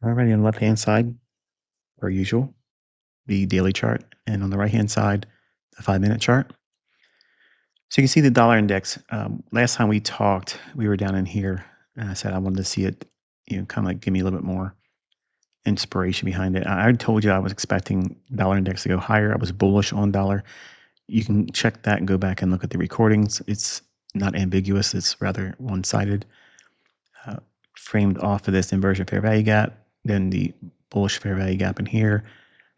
Alrighty, on the left-hand side, per usual, the daily chart, and on the right-hand side, the 5-minute chart. So you can see the dollar index. Last time we talked, we were down in here, and I said I wanted to see it, kind of like give me a little bit more inspiration behind it. I told you I was expecting dollar index to go higher. I was bullish on dollar. You can check that and go back and look at the recordings. It's not ambiguous. It's rather one-sided. Uh, Framed off of this inversion fair value gap, then the bullish fair value gap in here,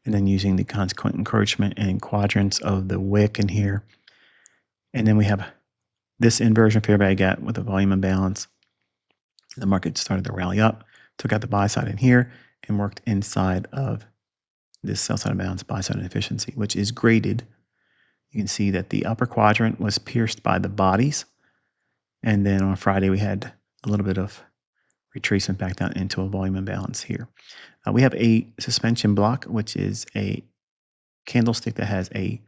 and then using the consequent encroachment and quadrants of the wick in here. And then we have this inversion fair value gap with a volume imbalance. The market started to rally up, took out the buy side in here, and worked inside of this sell side imbalance, buy side inefficiency, which is graded. You can see that the upper quadrant was pierced by the bodies. And then on Friday, we had a little bit of retracement back down into a volume imbalance here. We have a suspension block, which is a candlestick that has a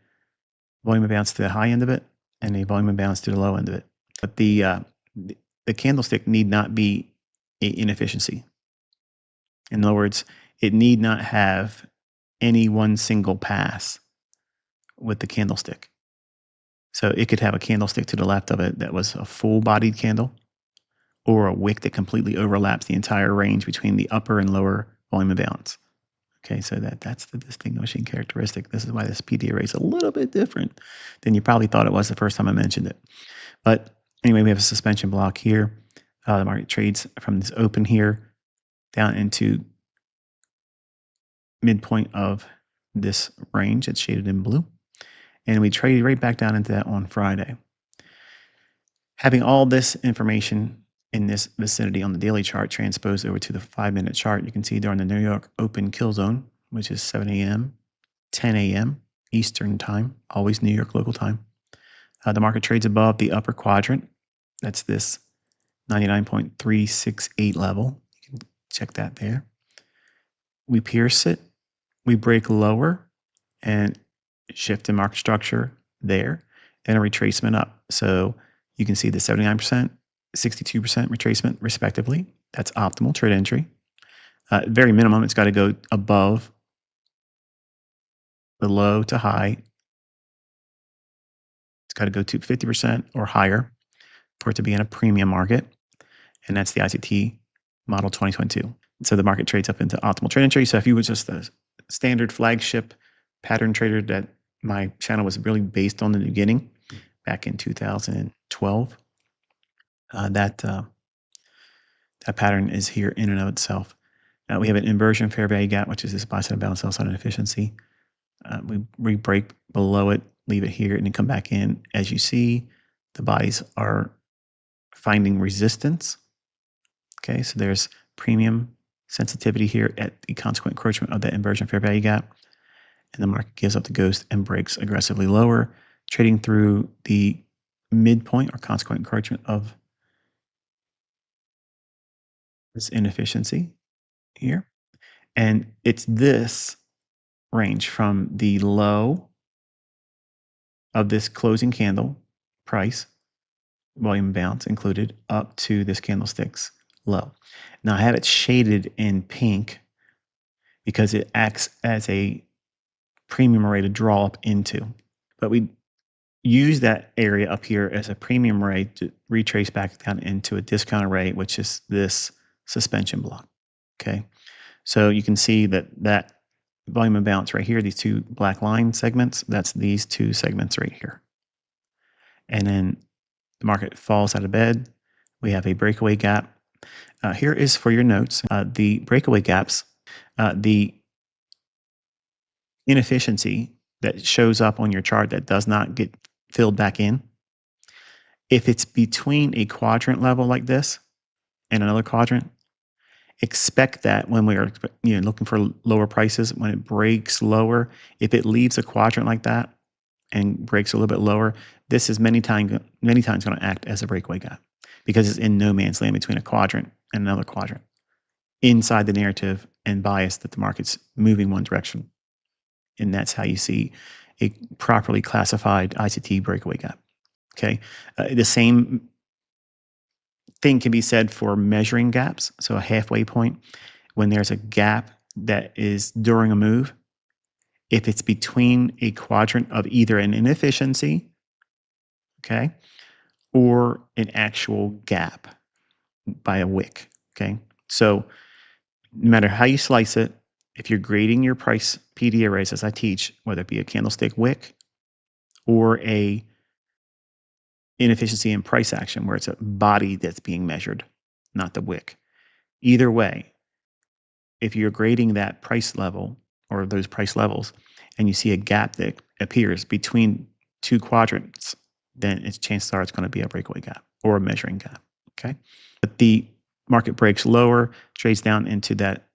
volume imbalance to the high end of it and a volume imbalance to the low end of it. But the candlestick need not be an inefficiency. In other words, it need not have any one single pass with the candlestick. So it could have a candlestick to the left of it that was a full-bodied candle, or a wick that completely overlaps the entire range between the upper and lower volume imbalance. Okay, so that's the distinguishing characteristic. This is why this PD array is a little bit different than you probably thought it was the first time I mentioned it. But anyway, we have a suspension block here. The market trades from this open here down into midpoint of this range. It's shaded in blue. And we traded right back down into that on Friday. Having all this information in this vicinity on the daily chart transposed over to the 5-minute chart, you can see during the New York open kill zone, which is 7 a.m., 10 a.m. Eastern time, always New York local time. The market trades above the upper quadrant. That's this 99.368 level. You can check that there. We pierce it. We break lower and shift in market structure there, and a retracement up. So you can see the 79%, 62% retracement respectively. That's optimal trade entry. Very minimum, it's got to go above the low to high. It's got to go to 50% or higher for it to be in a premium market. And that's the ICT model 2022. So the market trades up into optimal trade entry. So if you were just a standard flagship pattern trader that my channel was really based on in the beginning, back in 2012, that pattern is here in and of itself. We have an inversion fair value gap, which is this buy side balance, sell side inefficiency. We break below it, leave it here, and then come back in. As you see, the bodies are finding resistance. Okay, so there's premium sensitivity here at the consequent encroachment of that inversion fair value gap. And the market gives up the ghost and breaks aggressively lower, trading through the midpoint or consequent encroachment of this inefficiency here. And it's this range from the low of this closing candle price, volume balance included, up to this candlestick's low. Now I have it shaded in pink because it acts as a premium array to draw up into. But we use that area up here as a premium array to retrace back down into a discount array, which is this suspension block. Okay, so you can see that volume imbalance right here, these two black line segments, that's these two segments right here. And then the market falls out of bed. We have a breakaway gap. Here is for your notes, the breakaway gaps, the inefficiency that shows up on your chart that does not get filled back in. If it's between a quadrant level like this and another quadrant, expect that when we are looking for lower prices, when it breaks lower, if it leaves a quadrant like that and breaks a little bit lower, this is many times going to act as a breakaway gap because it's in no man's land between a quadrant and another quadrant, inside the narrative and bias that the market's moving one direction. And that's how you see a properly classified ICT breakaway gap. Okay, the same thing can be said for measuring gaps. So a halfway point. when there's a gap that is during a move, if it's between a quadrant of either an inefficiency, okay, or an actual gap by a wick, okay? So no matter how you slice it, if you're grading your price PD arrays as I teach, whether it be a candlestick wick or a inefficiency in price action where it's a body that's being measured, not the wick. Either way, if you're grading that price level or those price levels and you see a gap that appears between two quadrants, then it's chances are it's going to be a breakaway gap or a measuring gap. Okay. But the market breaks lower, trades down into that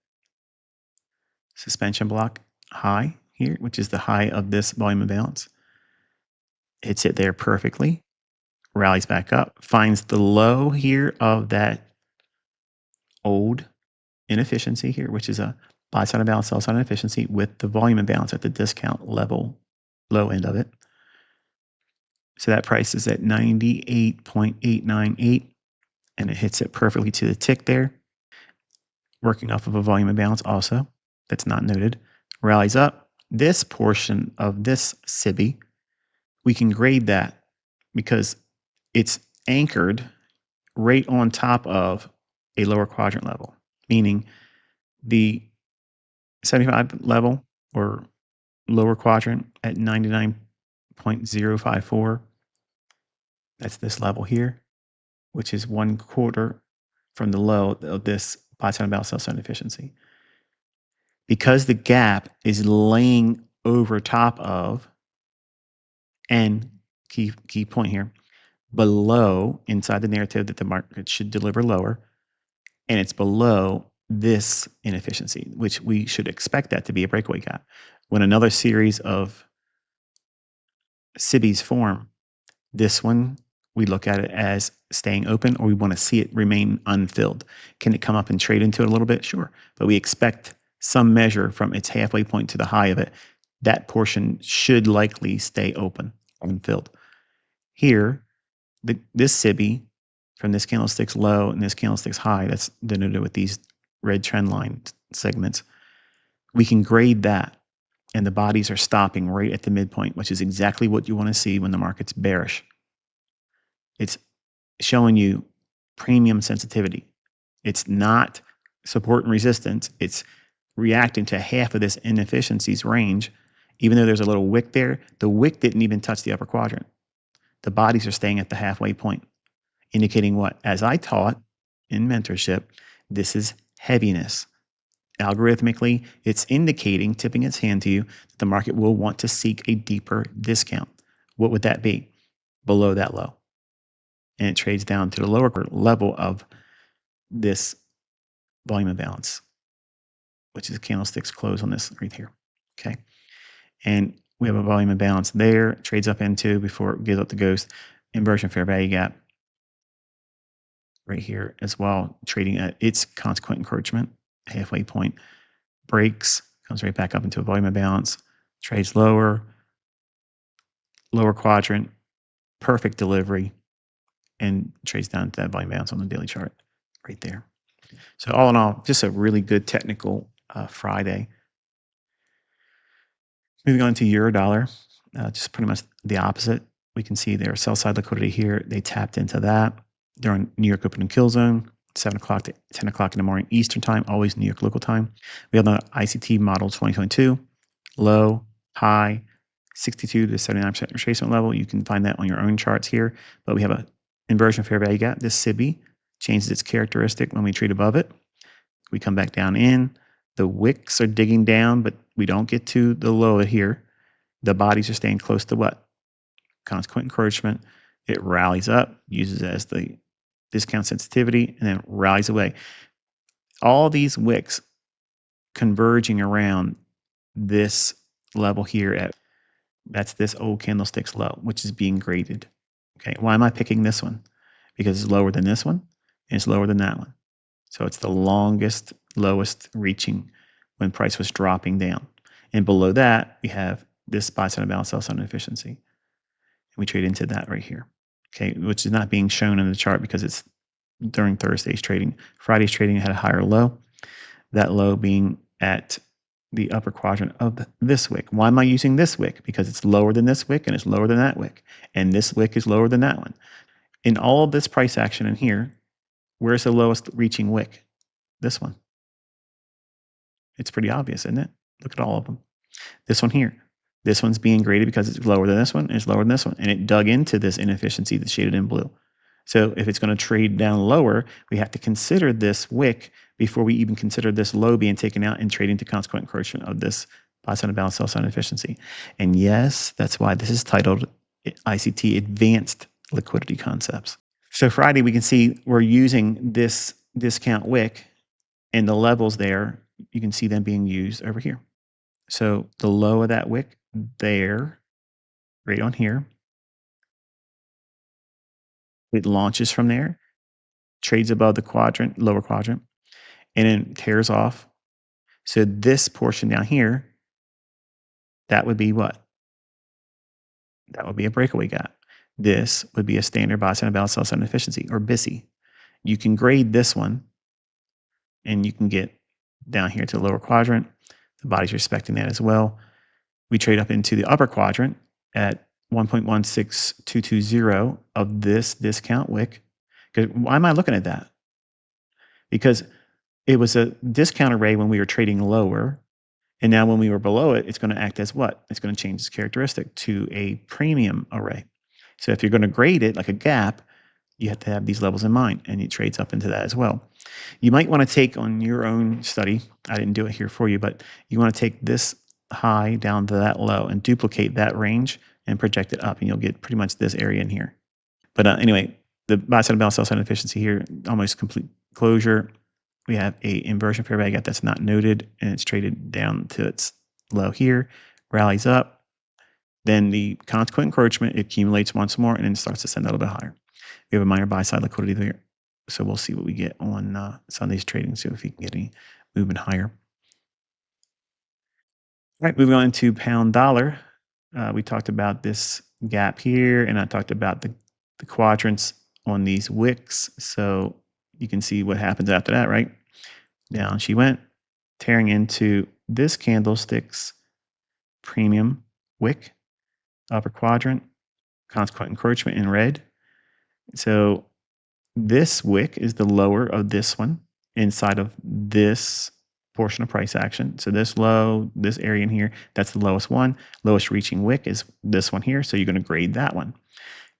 suspension block high here, which is the high of this volume imbalance. Hits it there perfectly, rallies back up, finds the low here of that old inefficiency here, which is a buy side imbalance, sell side inefficiency with the volume imbalance at the discount level, low end of it. So that price is at 98.898 and it hits it perfectly to the tick there. Working off of a volume imbalance also, that's not noted. Rallies up. This portion of this SIBI, we can grade that because it's anchored right on top of a lower quadrant level, meaning the 75 level or lower quadrant at 99.054. That's this level here, which is 1/4 from the low of this buy side imbalance, sell side efficiency. Because the gap is laying over top of, and key point here, below inside the narrative that the market should deliver lower, and it's below this inefficiency, which we should expect that to be a breakaway gap. When another series of SIBIs form, this one, we look at it as staying open or we want to see it remain unfilled. Can it come up and trade into it a little bit? Sure. But we expect some measure from its halfway point to the high of it. That portion should likely stay open, unfilled. Here, this SIBI from this candlestick's low and this candlestick's high, that's denoted with these red trend line segments, we can grade that. And the bodies are stopping right at the midpoint, which is exactly what you want to see when the market's bearish. It's showing you premium sensitivity. It's not support and resistance. It's reacting to half of this inefficiencies range. Even though there's a little wick there, the wick didn't even touch the upper quadrant. The bodies are staying at the halfway point, indicating what? As I taught in mentorship, this is heaviness. Algorithmically, it's indicating, tipping its hand to you, that the market will want to seek a deeper discount. What would that be? Below that low. And it trades down to the lower level of this volume imbalance, which is candlestick's close on this right here. Okay. And we have a volume imbalance there, trades up into before it gives up the ghost. Inversion fair value gap right here as well, trading at its consequent encroachment, halfway point, breaks, comes right back up into a volume imbalance, trades lower, lower quadrant, perfect delivery, and trades down to that volume imbalance on the daily chart right there. So all in all, just a really good technical Friday. Moving on to euro dollar, just pretty much the opposite. We can see their sell side liquidity here. They tapped into that during New York open and kill zone, 7 o'clock to 10 o'clock in the morning Eastern time, always New York local time. We have the ICT model 2022, low, high, 62 to 79% retracement level. You can find that on your own charts here, but we have a inversion fair value gap. This SIBI changes its characteristic when we trade above it. We come back down in. The wicks are digging down, but we don't get to the low here. The bodies are staying close to what? Consequent encroachment. It rallies up, uses it as the discount sensitivity, and then rallies away. All these wicks converging around this level here at, that's this old candlestick's low, which is being graded. Okay, why am I picking this one? Because it's lower than this one, and it's lower than that one. So it's the longest, lowest reaching when price was dropping down. And below that, we have this buy side imbalance, sell side inefficiency. And we trade into that right here, okay, which is not being shown in the chart because it's during Thursday's trading. Friday's trading had a higher low. that low being at the upper quadrant of this wick. Why am I using this wick? Because it's lower than this wick and it's lower than that wick. And this wick is lower than that one. In all of this price action in here, where's the lowest reaching wick? This one. It's pretty obvious, isn't it? Look at all of them. This one here. This one's being graded because it's lower than this one, and it's lower than this one. And it dug into this inefficiency that's shaded in blue. So if it's going to trade down lower, we have to consider this wick before we even consider this low being taken out and trading to consequent encroachment of this buy side and balance sell side inefficiency. And yes, that's why this is titled ICT Advanced Liquidity Concepts. So Friday, we can see we're using this discount wick and the levels there, you can see them being used over here. So the low of that wick there, right on here, it launches from there, trades above the quadrant, lower quadrant, and then tears off. So this portion down here, that would be what? That would be a breakaway gap. This would be a standard buy side and balance sell side inefficiency, or BISI. You can grade this one, and you can get down here to the lower quadrant. The body's respecting that as well. We trade up into the upper quadrant at 1.16220 of this discount wick. Why am I looking at that? Because it was a discount array when we were trading lower, and now when we were below it, it's going to act as what? It's going to change its characteristic to a premium array. So if you're going to grade it like a gap, you have to have these levels in mind, and it trades up into that as well. You might want to take on your own study, I didn't do it here for you, but you want to take this high down to that low and duplicate that range and project it up, and you'll get pretty much this area in here. But anyway, the buy side and balance sell side efficiency here, almost complete closure. We have a inversion fair value gap that's not noted, and it's traded down to its low here, rallies up. Then the consequent encroachment, it accumulates once more, and then starts to send a little bit higher. We have a minor buy side liquidity there. So we'll see what we get on Sunday's trading, see if we can get any movement higher. All right, moving on to pound dollar. We talked about this gap here, and I talked about the quadrants on these wicks. So you can see what happens after that, right? Down she went, tearing into this candlestick's premium wick, upper quadrant, consequent encroachment in red. So this wick is the lower of this one inside of this portion of price action. So this low, this area in here, that's the lowest one. Lowest reaching wick is this one here. So you're going to grade that one.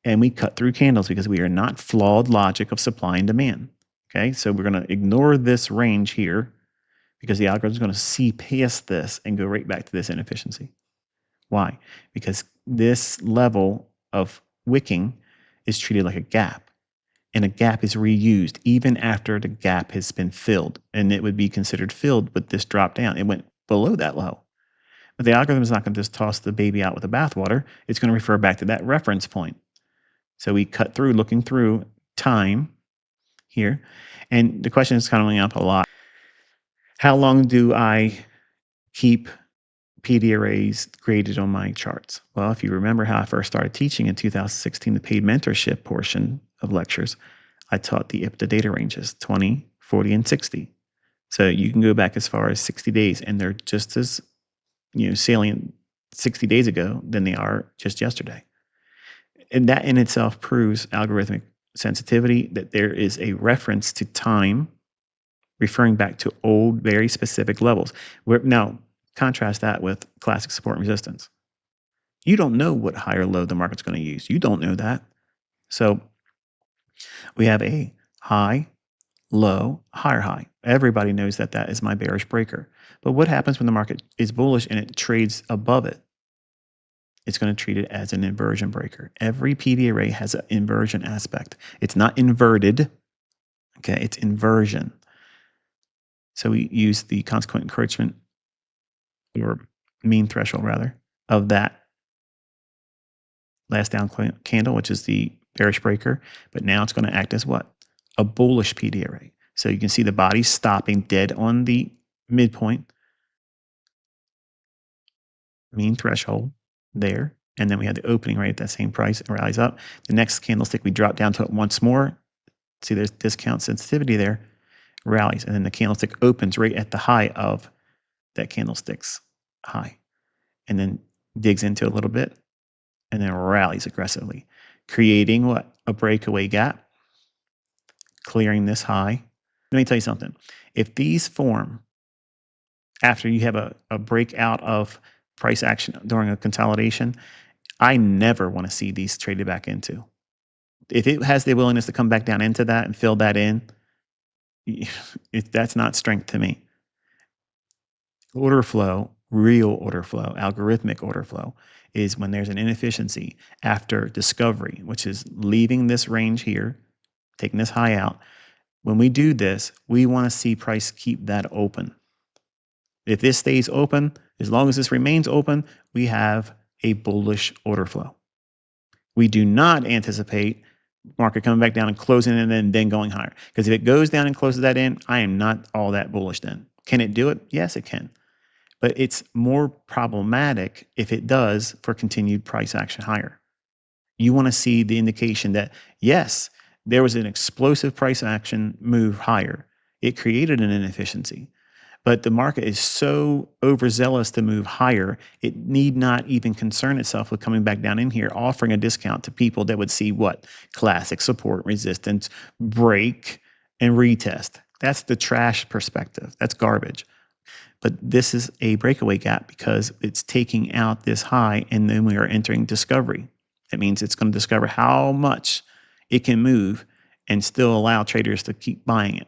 And we cut through candles because we are not flawed logic of supply and demand. Okay, so we're going to ignore this range here because the algorithm is going to see past this and go right back to this inefficiency. Why? Because this level of wicking is treated like a gap. And a gap is reused even after the gap has been filled. And it would be considered filled with this drop down. It went below that low. But the algorithm is not going to just toss the baby out with the bathwater. It's going to refer back to that reference point. So we cut through, looking through time here. And the question is coming up a lot. How long do I keep PD arrays graded on my charts? Well, if you remember how I first started teaching in 2016, the paid mentorship portion of lectures, I taught the IPTA data ranges, 20, 40, and 60. So you can go back as far as 60 days, and they're just as salient 60 days ago than they are just yesterday. And that in itself proves algorithmic sensitivity, that there is a reference to time referring back to old, very specific levels. Now, contrast that with classic support and resistance. You don't know what high or low the market's going to use. You don't know that. So we have a high, low, higher high. Everybody knows that that is my bearish breaker. But what happens when the market is bullish and it trades above it? It's going to treat it as an inversion breaker. Every PD array has an inversion aspect. It's not inverted. Okay, it's inversion. So we use the consequent encroachment, or mean threshold rather, of that last down candle, which is the bearish breaker. But now it's going to act as what? A bullish PD array. So you can see the body stopping dead on the midpoint, mean threshold there. And then we had the opening right at that same price and rallies up. The next candlestick, we drop down to it once more. See, there's discount sensitivity there. rallies, and then the candlestick opens right at the high of that candlestick's high, and then digs into a little bit, and then rallies aggressively, creating what? A breakaway gap, clearing this high. Let me tell you something. If these form after you have a breakout of price action during a consolidation, I never want to see these traded back into. If it has the willingness to come back down into that and fill that in, that's not strength to me. Order flow, real order flow, algorithmic order flow, is when there's an inefficiency after discovery, which is leaving this range here, taking this high out. When we do this, we want to see price keep that open. If this stays open, as long as this remains open, we have a bullish order flow. We do not anticipate market coming back down and closing and then going higher. Because if it goes down and closes that in, I am not all that bullish then. Can it do it? Yes, it can. But it's more problematic if it does for continued price action higher. You want to see the indication that, yes, there was an explosive price action move higher. It created an inefficiency. But the market is so overzealous to move higher, it need not even concern itself with coming back down in here, offering a discount to people that would see what? Classic support, resistance, break, and retest. That's the trash perspective. That's garbage. But this is a breakaway gap because it's taking out this high, and then we are entering discovery. That means it's going to discover how much it can move and still allow traders to keep buying it.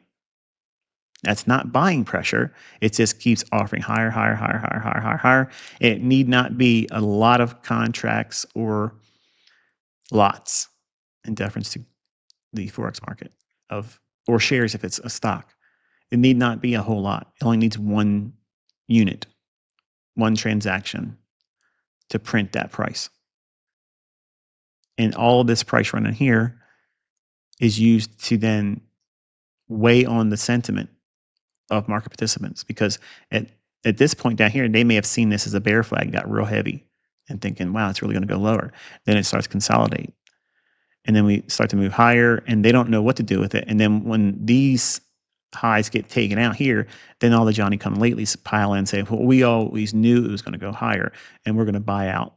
That's not buying pressure. It just keeps offering higher, higher, higher, higher, higher, higher, higher. It need not be a lot of contracts or lots in deference to the Forex market or shares if it's a stock. It need not be a whole lot. It only needs one unit, one transaction to print that price. And all of this price run in here is used to then weigh on the sentiment of market participants, because at this point down here, they may have seen this as a bear flag, got real heavy and thinking, wow, it's really going to go lower. Then it starts to consolidate. And then we start to move higher and they don't know what to do with it. And then when these highs get taken out here, then all the Johnny come latelys pile in and say, well, we always knew it was going to go higher and we're going to buy out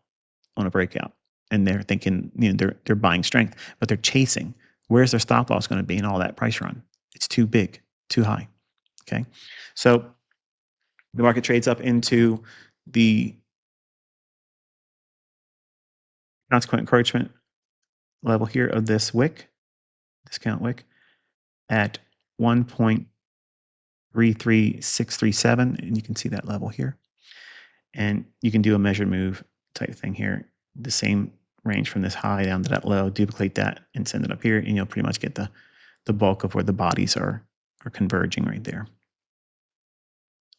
on a breakout. And they're thinking, they're buying strength, but they're chasing. Where's their stop loss going to be in all that price run? It's too big, too high. Okay. So the market trades up into the consequent encroachment level here of this wick, discount wick, at 1.33637. And you can see that level here. And you can do a measured move type thing here. The same range from this high down to that low, duplicate that and send it up here. And you'll pretty much get the bulk of where the bodies are converging right there.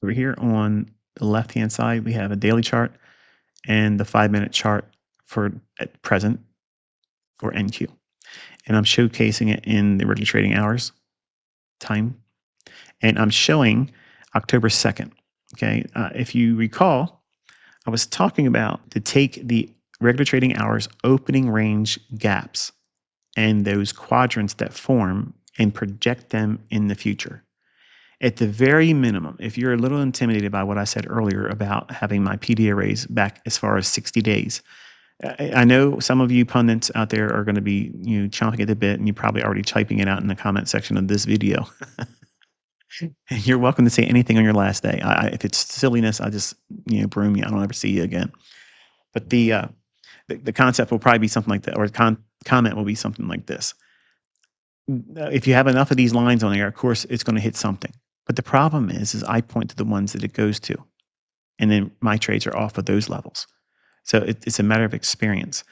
Over here on the left-hand side, we have a daily chart and the 5-minute chart for at present, or NQ. And I'm showcasing it in the regular trading hours time. And I'm showing October 2nd. Okay. If you recall, I was talking about to take the regular trading hours opening range gaps and those quadrants that form and project them in the future. At the very minimum, if you're a little intimidated by what I said earlier about having my PD arrays back as far as 60 days, I know some of you pundits out there are going to be chomping at the bit, and you're probably already typing it out in the comment section of this video. And you're welcome to say anything on your last day. If it's silliness, I just broom you. I don't ever see you again. But the concept will probably be something like that, or the comment will be something like this. If you have enough of these lines on there, of course, it's going to hit something. But the problem is I point to the ones that it goes to, and then my trades are off of those levels. So it's a matter of experience.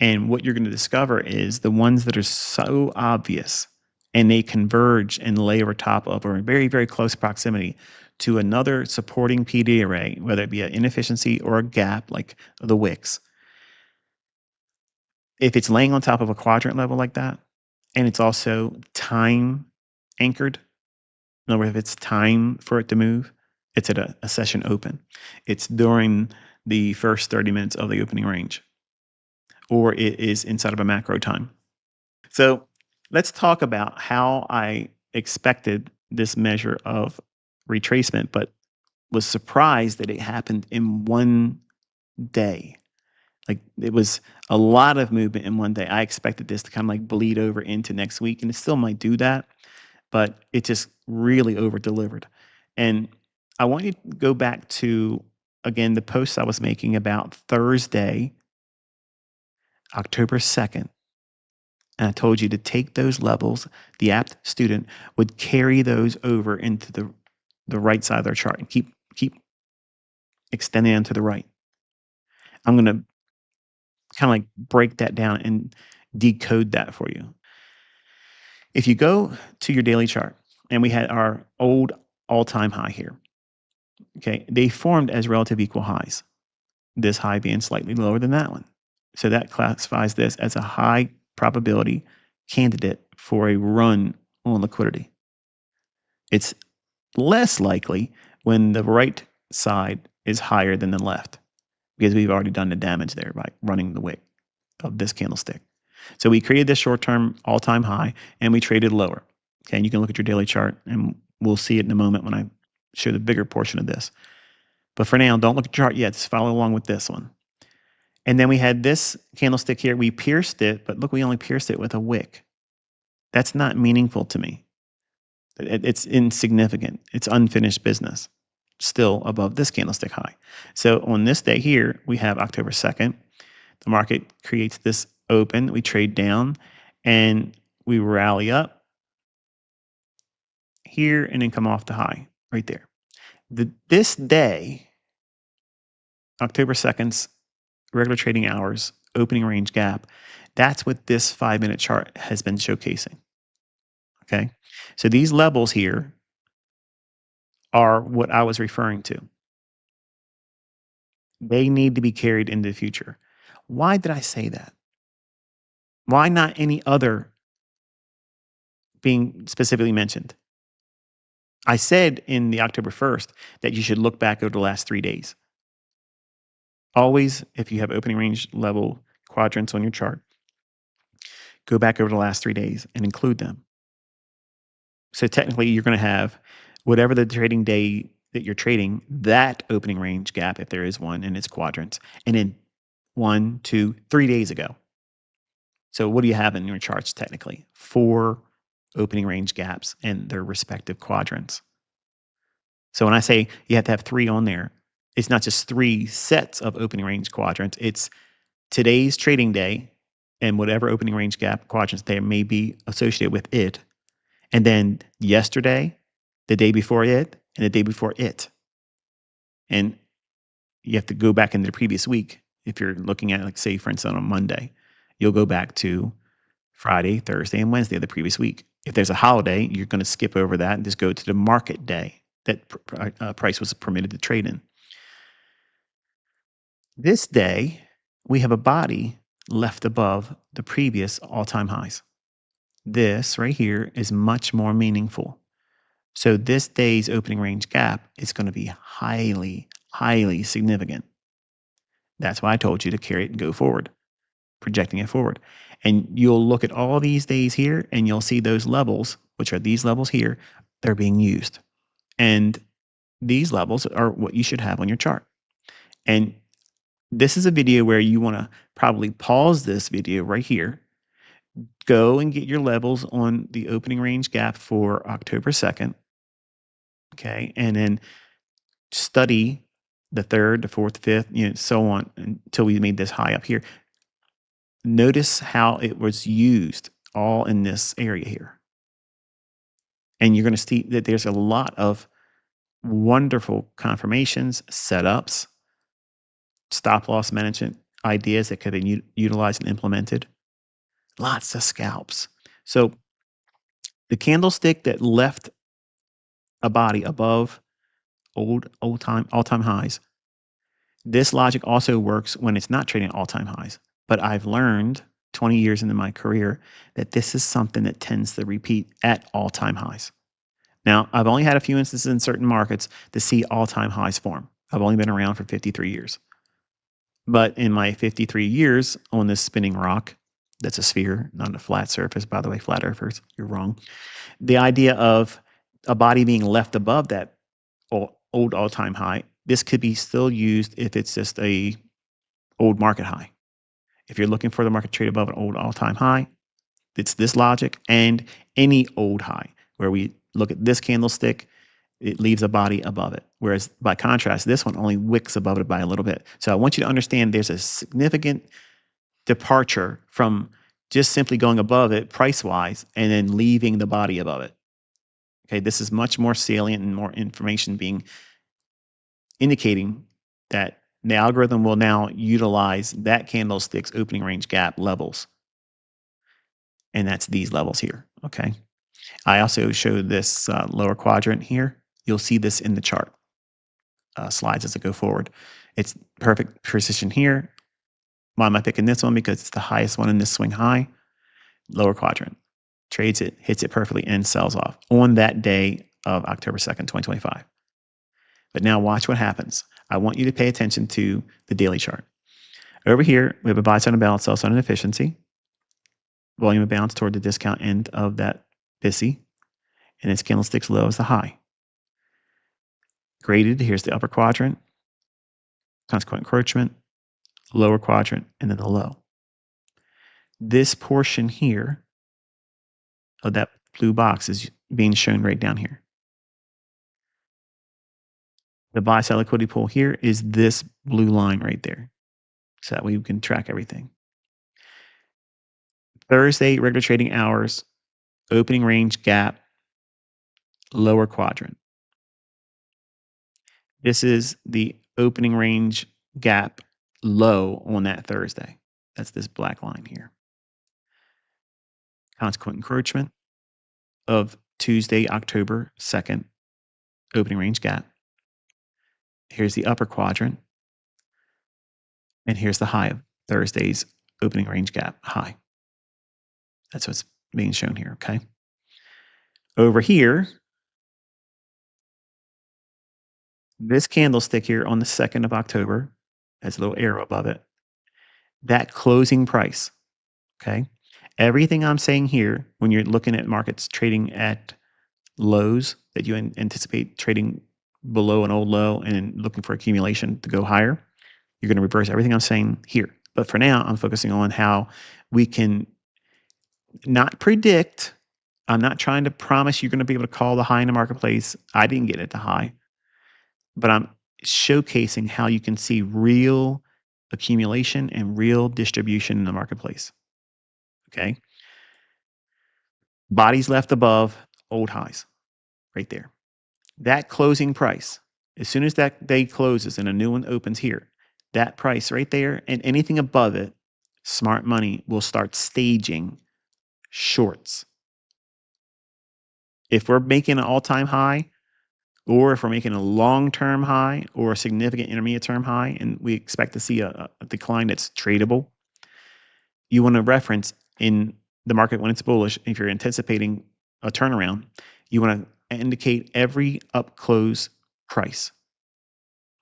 And what you're going to discover is the ones that are so obvious and they converge and lay over top of or in very, very close proximity to another supporting PD array, whether it be an inefficiency or a gap like the wicks. If it's laying on top of a quadrant level like that, and it's also time anchored, in other words, if it's time for it to move, it's at a session open. It's during the first 30 minutes of the opening range, or it is inside of a macro time. So let's talk about how I expected this measure of retracement, but was surprised that it happened in one day. Like, it was a lot of movement in one day. I expected this to kind of like bleed over into next week, and it still might do that, but it just really over delivered. And I want you to go back to, again, the posts I was making about Thursday, October 2nd. And I told you to take those levels. The apt student would carry those over into the right side of their chart and keep extending on to the right. I'm going to kind of like break that down and decode that for you. If you go to your daily chart, and we had our old all-time high here, okay, they formed as relative equal highs, this high being slightly lower than that one. So that classifies this as a high probability candidate for a run on liquidity. It's less likely when the right side is higher than the left, because we've already done the damage there by running the wick of this candlestick. So we created this short-term all-time high, and we traded lower. Okay, and you can look at your daily chart, and we'll see it in a moment when I show the bigger portion of this. But for now, don't look at the chart yet. Just follow along with this one. And then we had this candlestick here. We pierced it, but look, we only pierced it with a wick. That's not meaningful to me. It's insignificant. It's unfinished business, still above this candlestick high. So on this day here, we have October 2nd. The market creates this open. We trade down, and we rally up here and then come off the high right there. This day, October 2nd's regular trading hours, opening range gap, that's what this 5-minute chart has been showcasing. Okay. So these levels here are what I was referring to. They need to be carried into the future. Why did I say that? Why not any other being specifically mentioned? I said in the October 1st that you should look back over the last 3 days. Always, if you have opening range level quadrants on your chart, go back over the last 3 days and include them. So technically, you're going to have whatever the trading day that you're trading, that opening range gap, if there is one, in its quadrants, and then 1, 2, 3 days ago. So what do you have in your charts technically? 4 opening range gaps and their respective quadrants. So when I say you have to have 3 on there, it's not just 3 sets of opening range quadrants. It's today's trading day and whatever opening range gap quadrants there may be associated with it. And then yesterday, the day before it, and the day before it. And you have to go back into the previous week. If you're looking at, like, say, for instance, on Monday, you'll go back to Friday, Thursday, and Wednesday of the previous week. If there's a holiday, you're going to skip over that and just go to the market day that price was permitted to trade in. This day, we have a body left above the previous all-time highs. This right here is much more meaningful. So this day's opening range gap is going to be highly, highly significant. That's why I told you to carry it and go forward, projecting it forward. And you'll look at all these days here, and you'll see those levels, which are these levels here, they're being used. And these levels are what you should have on your chart. And this is a video where you want to probably pause this video right here, go and get your levels on the opening range gap for October 2nd. Okay. And then study the 3rd, the 4th, 5th, so on until we made this high up here. Notice how it was used all in this area here. And you're going to see that there's a lot of wonderful confirmations, setups, stop loss management ideas that could be utilized and implemented. Lots of scalps. So the candlestick that left a body above all-time highs, this logic also works when it's not trading all-time highs. But I've learned 20 years into my career that this is something that tends to repeat at all-time highs. Now, I've only had a few instances in certain markets to see all-time highs form. I've only been around for 53 years. But in my 53 years on this spinning rock, that's a sphere, not a flat surface, by the way, flat earthers, you're wrong. The idea of a body being left above that old all-time high, this could be still used if it's just a old market high. If you're looking for the market trade above an old all-time high, it's this logic and any old high where we look at this candlestick, it leaves a body above it. Whereas by contrast, this one only wicks above it by a little bit. So I want you to understand there's a significant departure from just simply going above it price-wise and then leaving the body above it. Okay, this is much more salient and more information being indicating that the algorithm will now utilize that candlestick's opening range gap levels. And that's these levels here, okay? I also showed this lower quadrant here. You'll see this in the chart slides as I go forward. It's perfect precision here. Why am I picking this one? Because it's the highest one in this swing high. Lower quadrant. Trades it, hits it perfectly, and sells off on that day of October 2nd, 2025. But now watch what happens. I want you to pay attention to the daily chart. Over here, we have a buy side imbalance, sell side inefficiency. Volume imbalance toward the discount end of that BISI. And its candlestick's low is the high. Graded, here's the upper quadrant. Consequent encroachment, lower quadrant, and then the low. This portion here of that blue box is being shown right down here. The buy side liquidity pool here is this blue line right there. So that way we can track everything. Thursday, regular trading hours, opening range gap, lower quadrant. This is the opening range gap low on that Thursday. That's this black line here. Consequent encroachment of Tuesday, October 2nd, opening range gap. Here's the upper quadrant. And here's the high of Thursday's opening range gap high. That's what's being shown here, okay? Over here, this candlestick here on the 2nd of October has a little arrow above it. That closing price, okay? Everything I'm saying here, when you're looking at markets trading at lows that you anticipate trading below an old low and looking for accumulation to go higher, you're going to reverse everything I'm saying here. But for now, I'm focusing on how we can not predict. I'm not trying to promise you're going to be able to call the high in the marketplace. I didn't get it to high. But I'm showcasing how you can see real accumulation and real distribution in the marketplace. Okay. Bodies left above, old highs right there. That closing price, as soon as that day closes and a new one opens here, that price right there and anything above it, smart money will start staging shorts. If we're making an all-time high, or if we're making a long-term high or a significant intermediate-term high, and we expect to see a decline that's tradable, you want to reference in the market when it's bullish. If you're anticipating a turnaround, you want to indicate every up-close price,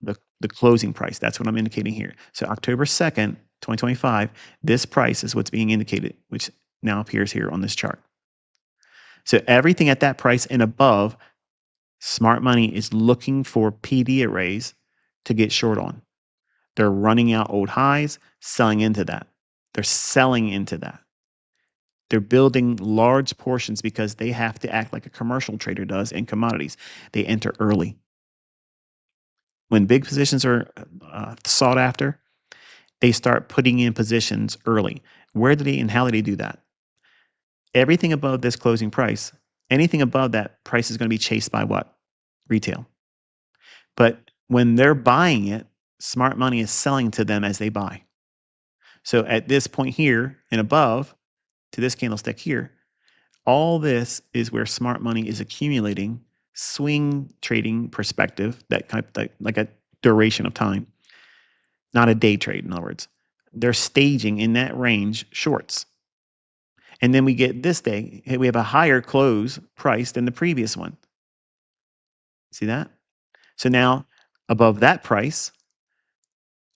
the closing price. That's what I'm indicating here. So October 2nd, 2025, this price is what's being indicated, which now appears here on this chart. So everything at that price and above, smart money is looking for PD arrays to get short on. They're running out old highs, selling into that. They're selling into that. They're building large portions because they have to act like a commercial trader does in commodities. They enter early. When big positions are sought after, they start putting in positions early. Where do they and how do they do that? Everything above this closing price, anything above that price is going to be chased by what? Retail. But when they're buying it, smart money is selling to them as they buy. So at this point here and above to this candlestick here, all this is where smart money is accumulating swing trading perspective, that kind of like a duration of time, not a day trade, in other words. They're staging in that range shorts. And then we get this day, we have a higher close price than the previous one. See that? So now above that price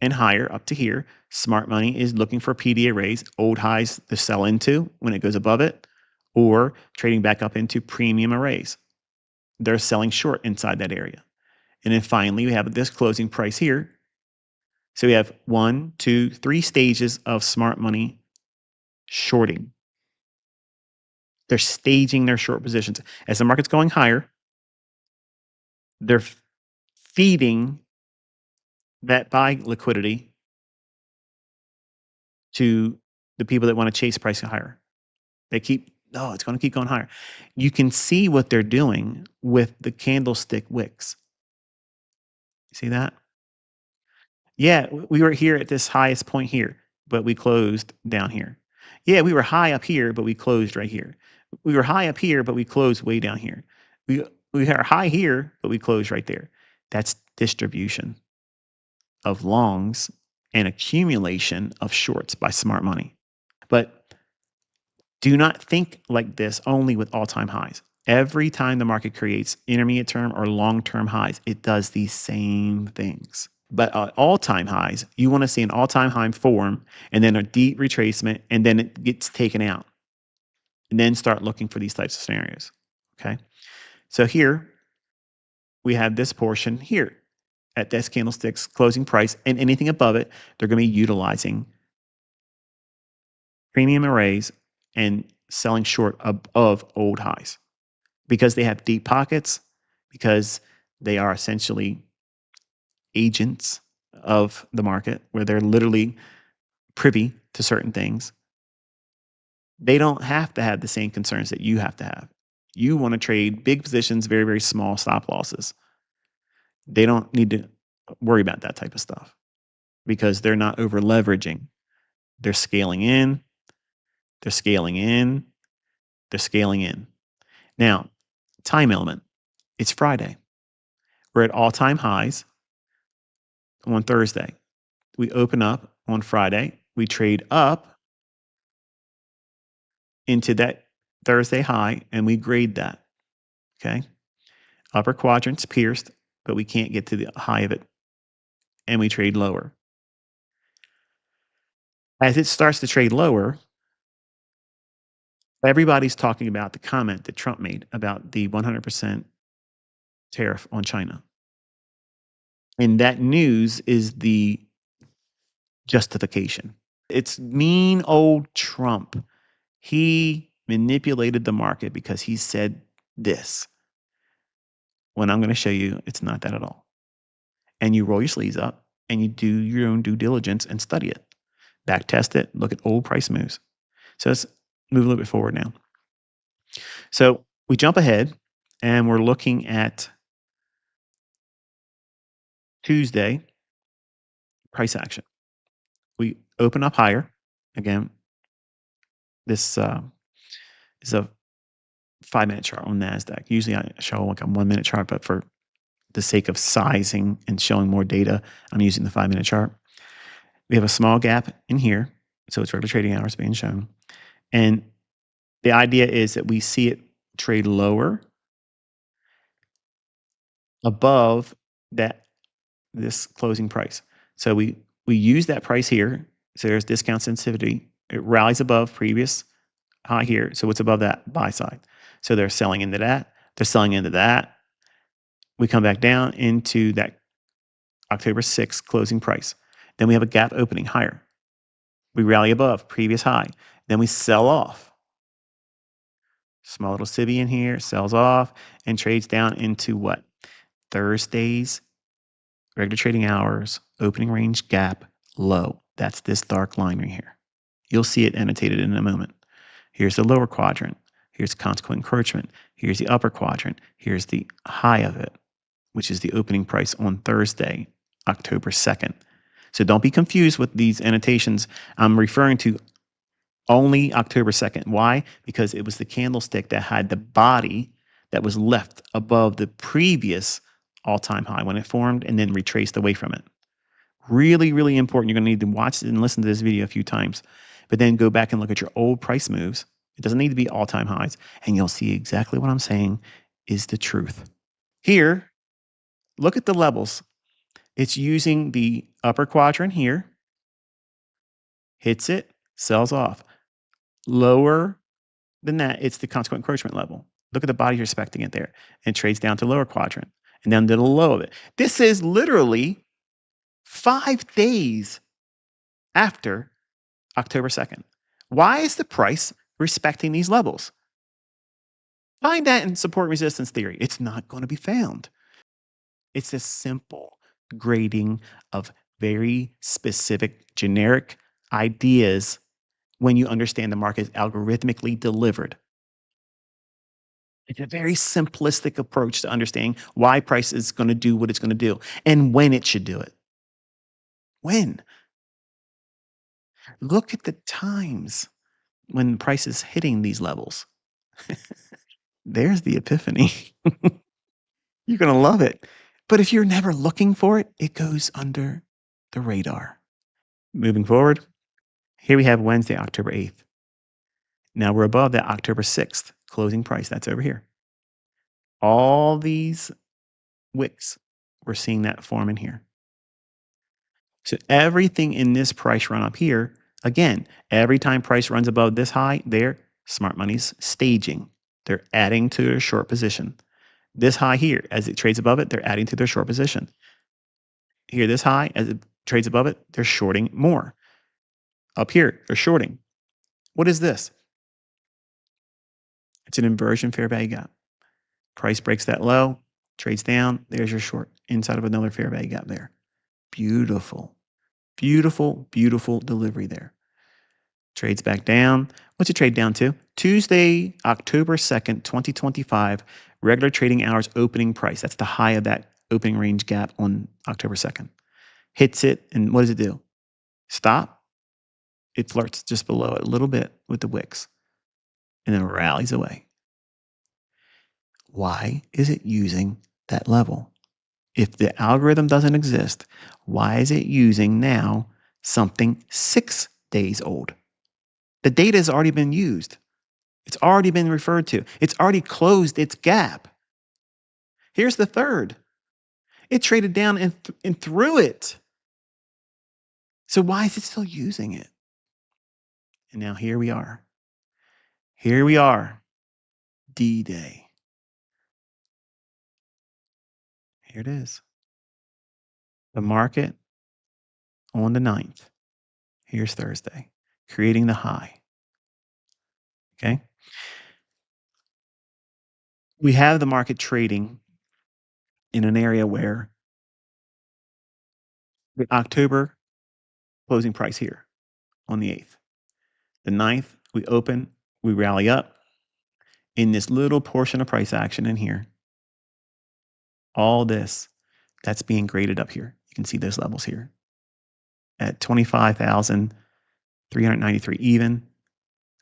and higher up to here, smart money is looking for PD arrays, old highs to sell into when it goes above it, or trading back up into premium arrays. they're selling short inside that area. And then finally, we have this closing price here. So we have 1, 2, 3 stages of smart money shorting. They're staging their short positions. As the market's going higher, they're feeding that buy liquidity to the people that want to chase price higher. They keep, oh, it's going to keep going higher. You can see what they're doing with the candlestick wicks. See that? Yeah, we were here at this highest point here, but we closed down here. Yeah, we were high up here, but we closed right here. We were high up here, but we closed way down here. We are high here, but we closed right there. That's distribution of longs and accumulation of shorts by smart money. But do not think like this only with all-time highs. Every time the market creates intermediate term or long-term highs, it does these same things. But at all-time highs, you want to see an all-time high form and then a deep retracement, and then it gets taken out. And then start looking for these types of scenarios. Okay. So here we have this portion here at this candlestick's closing price, and anything above it, they're going to be utilizing premium arrays and selling short of old highs because they have deep pockets, because they are essentially agents of the market where they're literally privy to certain things. They don't have to have the same concerns that you have to have. You want to trade big positions, very, very small stop losses. They don't need to worry about that type of stuff because they're not over leveraging. They're scaling in, they're scaling in, they're scaling in. Now, time element. It's Friday. We're at all-time highs on Thursday. We open up on Friday. We trade up into that Thursday high, and we grade that. Okay. Upper quadrant's pierced, but we can't get to the high of it, and we trade lower. As it starts to trade lower, everybody's talking about the comment that Trump made about the 100% tariff on China. And that news is the justification. It's mean old Trump. He manipulated the market because he said this. When I'm going to show you, it's not that at all. And you roll your sleeves up and you do your own due diligence and study it. Back test it, look at old price moves. So let's move a little bit forward now. So we jump ahead and we're looking at Tuesday price action. We open up higher. Again, this is a 5-minute chart on NASDAQ. Usually I show like a 1-minute chart, but for the sake of sizing and showing more data, I'm using the 5-minute chart. We have a small gap in here. So it's regular trading hours being shown. And the idea is that we see it trade lower above this closing price. So we use that price here. So there's discount sensitivity. It rallies above previous high here. So it's above that buy side. So they're selling into that. They're selling into that. We come back down into that October 6th closing price. Then we have a gap opening higher. We rally above previous high. Then we sell off. Small little civvy in here, sells off and trades down into what? Thursday's regular trading hours, opening range gap low. That's this dark line right here. You'll see it annotated in a moment. Here's the lower quadrant. Here's consequent encroachment. Here's the upper quadrant. Here's the high of it, which is the opening price on Thursday, October 2nd. So don't be confused with these annotations. I'm referring to only October 2nd. Why? Because it was the candlestick that had the body that was left above the previous all-time high when it formed and then retraced away from it. Really, really important. You're going to need to watch and listen to this video a few times, but then go back and look at your old price moves. It doesn't need to be all-time highs, and you'll see exactly what I'm saying is the truth. Here, look at the levels. It's using the upper quadrant here, hits it, sells off. Lower than that, it's the consequent encroachment level. Look at the body respecting it there. And it trades down to lower quadrant and down to the low of it. This is literally 5 days after October 2nd. Why is the price respecting these levels? Find that in support resistance theory. It's not going to be found. It's a simple grading of very specific generic ideas when you understand the market is algorithmically delivered. It's a very simplistic approach to understanding why price is going to do what it's going to do and when it should do it. When? Look at the times when price is hitting these levels. There's the epiphany. You're going to love it. But if you're never looking for it, it goes under the radar. Moving forward, here we have Wednesday, October 8th. Now we're above that October 6th closing price. That's over here. All these wicks, we're seeing that form in here. So everything in this price run up here, again, every time price runs above this high, there, smart money's staging. They're adding to their short position. This high here, as it trades above it, they're adding to their short position. Here, this high, as it trades above it, they're shorting more. Up here, they're shorting. What is this? It's an inversion fair value gap. Price breaks that low, trades down. There's your short inside of another fair value gap there. Beautiful, beautiful, beautiful delivery there. Trades back down. What's it trade down to? Tuesday, October 2nd, 2025, regular trading hours opening price. That's the high of that opening range gap on October 2nd. Hits it, and what does it do? Stop. It flirts just below it a little bit with the wicks, and then rallies away. Why is it using that level? If the algorithm doesn't exist, why is it using now something 6 days old? The data has already been used. It's already been referred to. It's already closed its gap. Here's the third. It traded down and through it. So why is it still using it? And now here we are. Here we are. D-Day. Here it is. The market on the 9th. Here's Thursday. Creating the high. Okay. We have the market trading in an area where the October closing price here on the 8th. The 9th, we open, we rally up in this little portion of price action in here. All this, that's being graded up here. You can see those levels here at 25,393 even.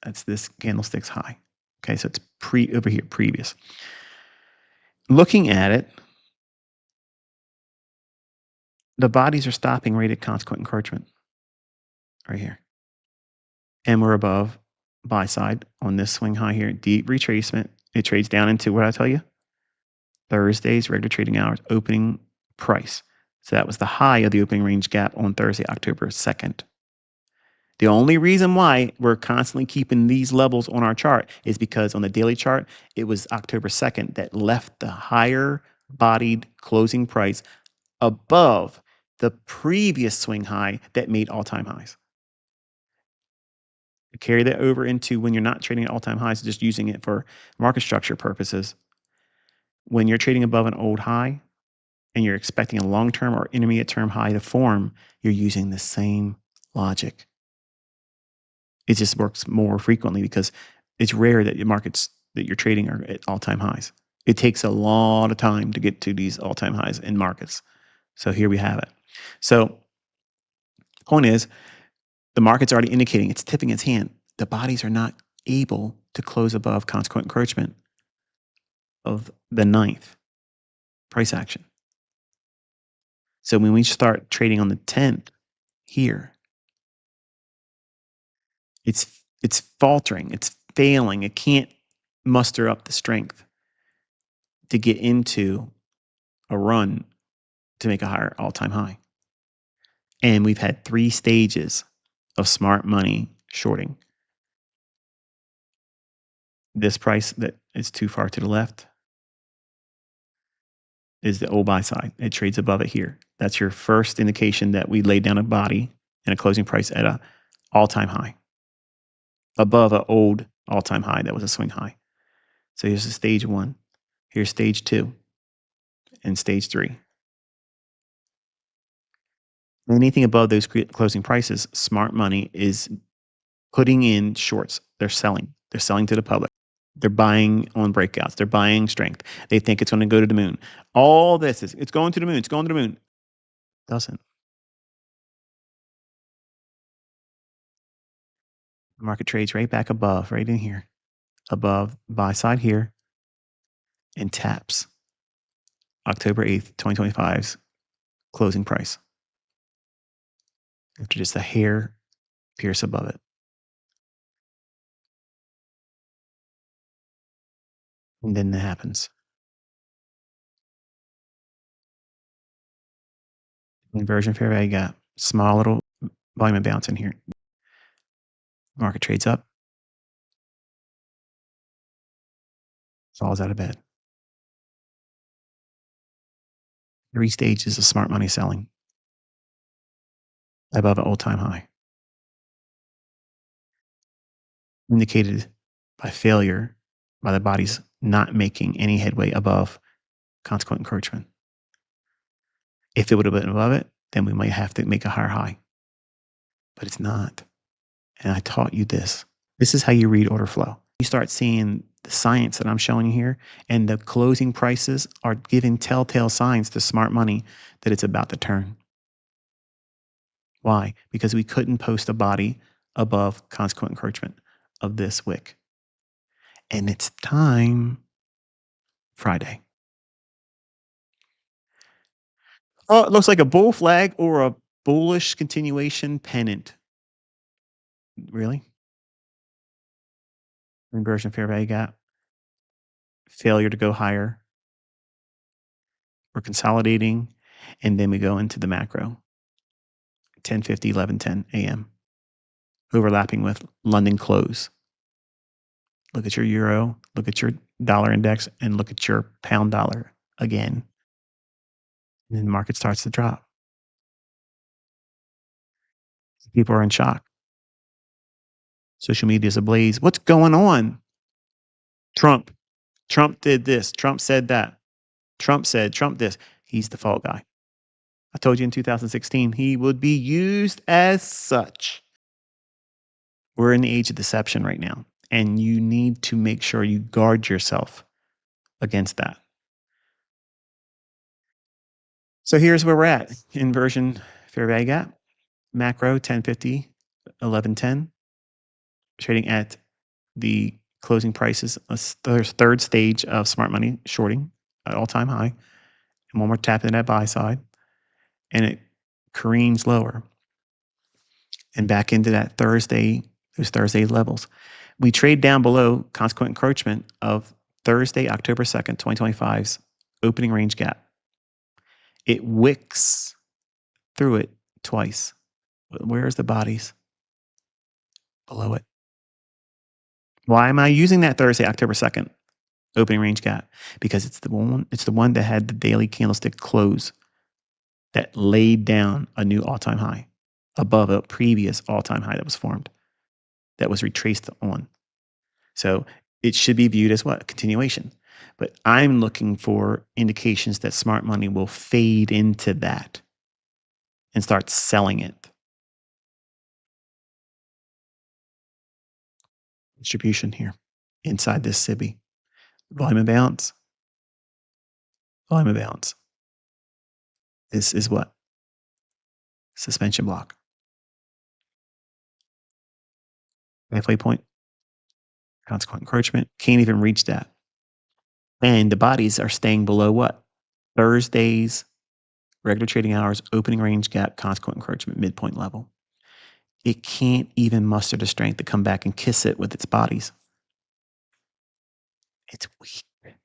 That's this candlestick's high. Okay, so it's over here, previous. Looking at it, the bodies are stopping right at consequent encroachment right here. And we're above buy side on this swing high here. Deep retracement. It trades down into what I tell you? Thursday's regular trading hours opening price. So that was the high of the opening range gap on Thursday, October 2nd. The only reason why we're constantly keeping these levels on our chart is because on the daily chart, it was October 2nd that left the higher bodied closing price above the previous swing high that made all-time highs. Carry that over into when you're not trading at all-time highs, just using it for market structure purposes. When you're trading above an old high and you're expecting a long-term or intermediate-term high to form, you're using the same logic. It just works more frequently because it's rare that the markets that you're trading are at all-time highs. It takes a lot of time to get to these all-time highs in markets. So here we have it. So point is, the market's already indicating it's tipping its hand. The bodies are not able to close above consequent encroachment of the 9th price action. So when we start trading on the 10th here, it's faltering, it's failing. It can't muster up the strength to get into a run to make a higher all-time high. And we've had 3 stages of smart money shorting. This price that It's too far to the left is the old buy side. It trades above it here. That's your first indication that we laid down a body and a closing price at a all-time high, above an old all-time high that was a swing high. So here's the stage one. Here's stage two and stage three. Anything above those closing prices, smart money is putting in shorts. They're selling. They're selling to the public. They're buying on breakouts. They're buying strength. They think it's going to go to the moon. All this is, it's going to the moon. It's going to the moon. Doesn't. The market trades right back above, right in here, above buy side here, and taps October 8th, 2025's closing price after just a hair pierce above it. And then it happens. Inversion fair value gap. Small little volume of bounce in here. Market trades up, falls out of bed. 3 stages of smart money selling above an all-time high, indicated by failure by the bodies not making any headway above consequent encouragement. If it would have been above it, then we might have to make a higher high. But it's not. And I taught you this. This is how you read order flow. You start seeing the science that I'm showing you here, and the closing prices are giving telltale signs to smart money that it's about to turn. Why? Because we couldn't post a body above consequent encouragement of this wick. And it's time Friday. Oh, it looks like a bull flag or a bullish continuation pennant. Really? Inversion fair value gap. Failure to go higher. We're consolidating. And then we go into the macro. 10:50, 11:10 a.m. Overlapping with London close. Look at your euro, look at your dollar index, and look at your pound dollar again. And then the market starts to drop. People are in shock. Social media is ablaze. What's going on? Trump. Trump did this. Trump said that. Trump said, Trump this. He's the fall guy. I told you in 2016, he would be used as such. We're in the age of deception right now, and you need to make sure you guard yourself against that. So here's where we're at. Inversion fair value gap. Macro 1050, 1110. Trading at the closing prices, a third stage of smart money shorting at all-time high. And one more tap in that buy side. And it careens lower and back into that those Thursday levels. We trade down below consequent encouragement of Thursday, October 2nd, 2025's opening range gap. It wicks through it twice. Where's the bodies? Below it. Why am I using that Thursday, October 2nd opening range gap? Because it's the one that had the daily candlestick close that laid down a new all-time high above a previous all-time high that was formed, that was retraced on. So it should be viewed as what? Continuation. But I'm looking for indications that smart money will fade into that and start selling it. Distribution here inside this SIBI. Volume and balance. Volume and balance. This is what? Suspension block. Halfway point. Consequent encouragement. Can't even reach that. And the bodies are staying below what? Thursday's regular trading hours, opening range gap, consequent encouragement, midpoint level. It can't even muster the strength to come back and kiss it with its bodies. It's weak.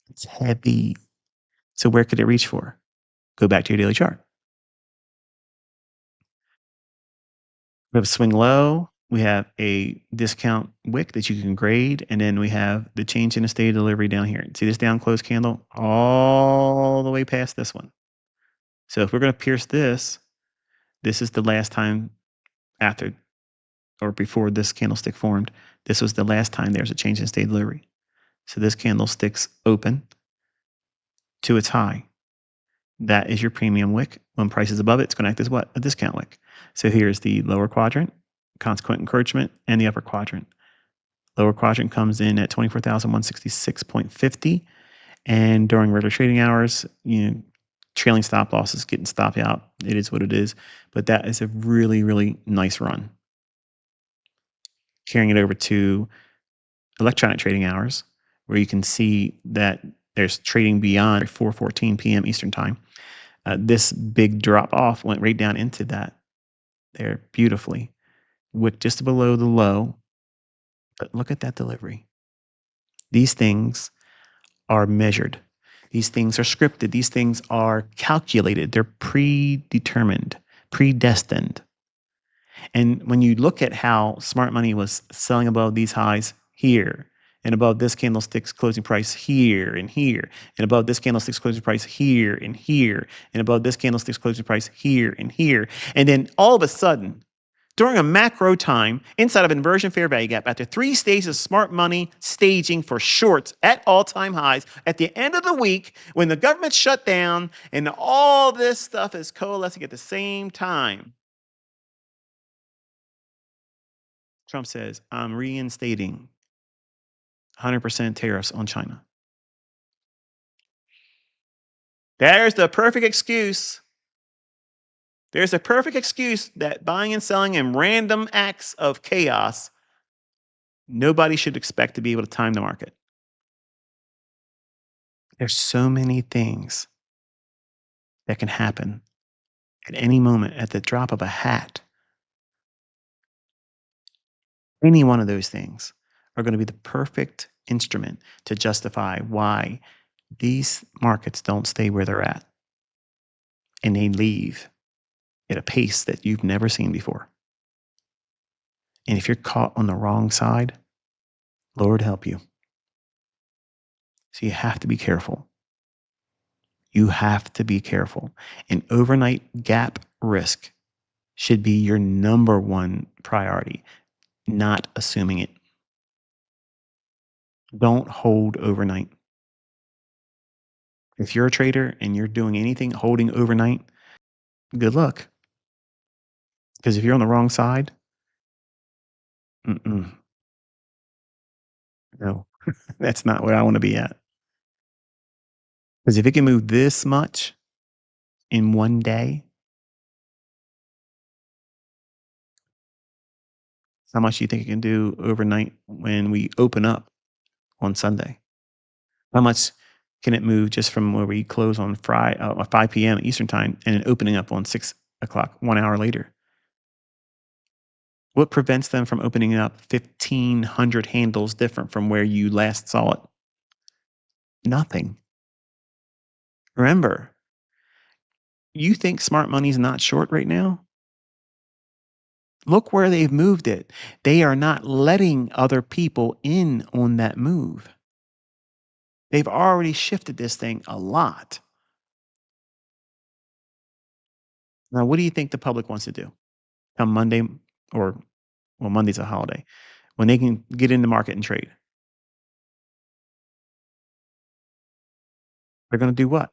It's heavy. So where could it reach for? Go back to your daily chart. We have a swing low, We have a discount wick that you can grade, and then we have the change in the state of delivery down here. See this down close candle all the way past this one. So if we're going to pierce this, this is the last time after or before this candlestick formed. This was the last time there's a change in state of delivery. So this candlestick's open to its high. That is your premium wick. When price is above it, it's going to act as what? A discount wick. So here's the lower quadrant, consequent encouragement, and the upper quadrant. Lower quadrant comes in at 24,166.50. And during regular trading hours, trailing stop losses getting stopped out. It is what it is. But that is a really, really nice run. Carrying it over to electronic trading hours, where you can see that there's trading beyond 4:14 p.m. Eastern time. This big drop off went right down into that there beautifully, with just below the low. But look at that delivery. These things are measured. These things are scripted. These things are calculated. They're predetermined, predestined. And when you look at how smart money was selling above these highs here, and above this candlestick's closing price here and here, and above this candlestick's closing price here and here, and above this candlestick's closing price here and here, and then all of a sudden, during a macro time, inside of inversion fair value gap, after 3 stages of smart money staging for shorts at all-time highs, at the end of the week, when the government shut down and all this stuff is coalescing at the same time, Trump says, I'm reinstating 100% tariffs on China. There's the perfect excuse. There's a perfect excuse that buying and selling in random acts of chaos, nobody should expect to be able to time the market. There's so many things that can happen at any moment at the drop of a hat. Any one of those things are going to be the perfect instrument to justify why these markets don't stay where they're at and they leave at a pace that you've never seen before. And if you're caught on the wrong side, Lord help you. So you have to be careful. You have to be careful. An overnight gap risk should be your number one priority, not assuming it. Don't hold overnight. If you're a trader and you're doing anything holding overnight, good luck. Because if you're on the wrong side, no, that's not where I want to be at. Because if it can move this much in one day, how much do you think it can do overnight when we open up on Sunday? How much can it move just from where we close on 5 p.m. Eastern time and then opening up on 6 o'clock, 1 hour later? What prevents them from opening up 1,500 handles different from where you last saw it? Nothing. Remember, you think smart money's not short right now? Look where they've moved it. They are not letting other people in on that move. They've already shifted this thing a lot. Now, what do you think the public wants to do? Come Monday, or, well, Monday's a holiday, when they can get in the market and trade? They're going to do what?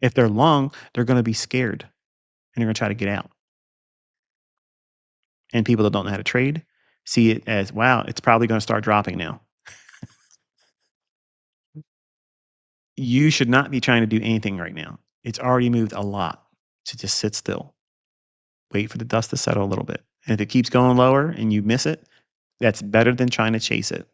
If they're long, they're going to be scared and they're going to try to get out. And people that don't know how to trade see it as, wow, it's probably going to start dropping now. You should not be trying to do anything right now. It's already moved a lot. So just sit still. Wait for the dust to settle a little bit. And if it keeps going lower and you miss it, that's better than trying to chase it.